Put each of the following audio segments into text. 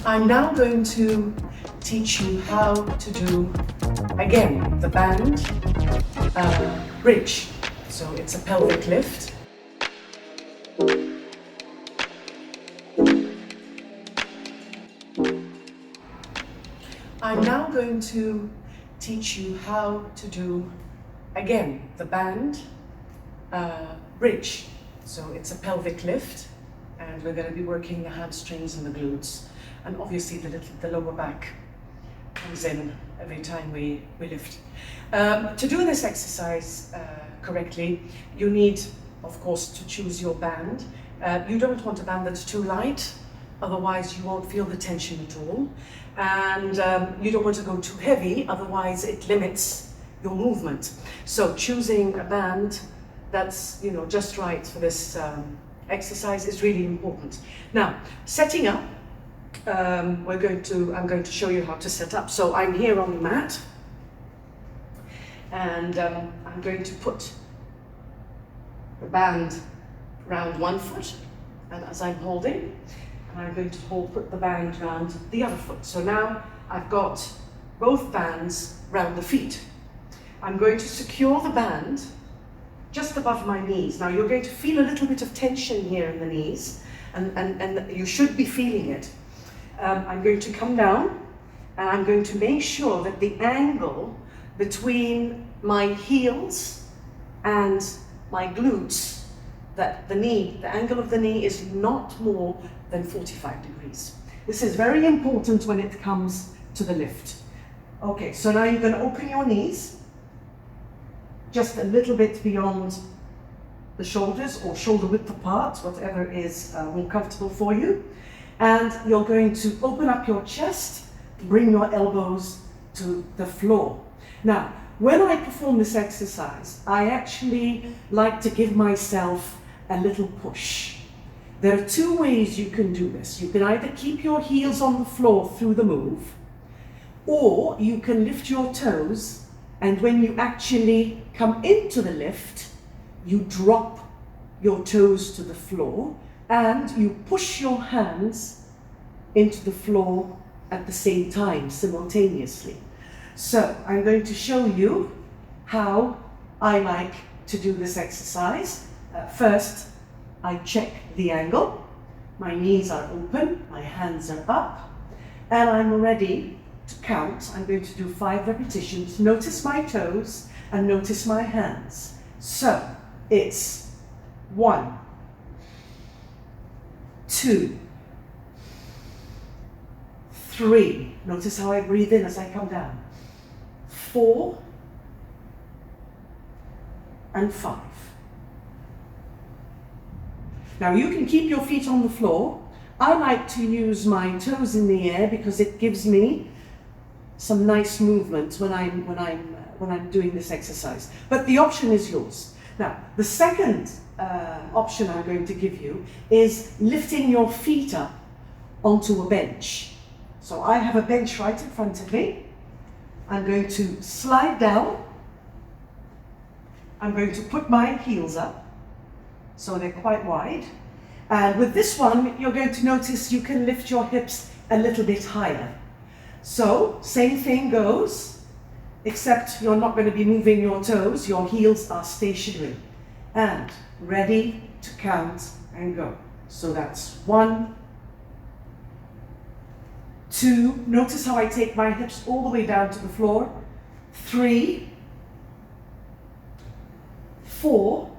I'm now going to teach you how to do, again, the band bridge. So it's a pelvic lift. I'm now going to teach you how to do, again, the band bridge. So it's a pelvic lift, and we're going to be working the hamstrings and the glutes. And obviously the lower back comes in every time we lift. To do this exercise correctly, you need, of course, to choose your band. You don't want a band that's too light, otherwise you won't feel the tension at all. And you don't want to go too heavy, otherwise it limits your movement. So choosing a band that's just right for this exercise is really important. Now, setting up. I'm going to show you how to set up. So I'm here on the mat, and I'm going to put the band round one foot, and as I'm holding, and I'm going to put the band round the other foot. So now I've got both bands round the feet. I'm going to secure the band just above my knees. Now you're going to feel a little bit of tension here in the knees, and you should be feeling it. I'm going to come down, and I'm going to make sure that the angle between my heels and my glutes, that the angle of the knee is not more than 45 degrees. This is very important when it comes to the lift. Okay, so now you're going to open your knees just a little bit beyond the shoulders, or shoulder width apart, whatever is more comfortable for you. And you're going to open up your chest, bring your elbows to the floor. Now, when I perform this exercise, I actually like to give myself a little push. There are two ways you can do this. You can either keep your heels on the floor through the move, or you can lift your toes, and when you actually come into the lift, you drop your toes to the floor, and you push your hands into the floor at the same time, simultaneously. So I'm going to show you how I like to do this exercise. First, I check the angle. My knees are open, my hands are up, and I'm ready to count. I'm going to do 5 repetitions. Notice my toes and notice my hands. So it's 1, 2, 3. Notice how I breathe in as I come down. 4 and 5. Now you can keep your feet on the floor. I like to use my toes in the air because it gives me some nice movement when I'm doing this exercise. But the option is yours. Now, the second option I'm going to give you is lifting your feet up onto a bench. So I have a bench right in front of me. I'm going to slide down. I'm going to put my heels up, so they're quite wide. And with this one, you're going to notice you can lift your hips a little bit higher. So, same thing goes, except you're not going to be moving your toes, your heels are stationary. And ready to count and go. So that's 1, 2, notice how I take my hips all the way down to the floor. 3, 4,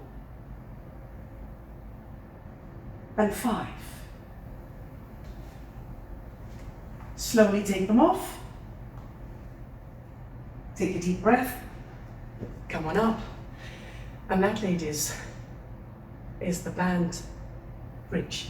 and 5. Slowly take them off. Take a deep breath. Come on up. And that, ladies, is the band bridge.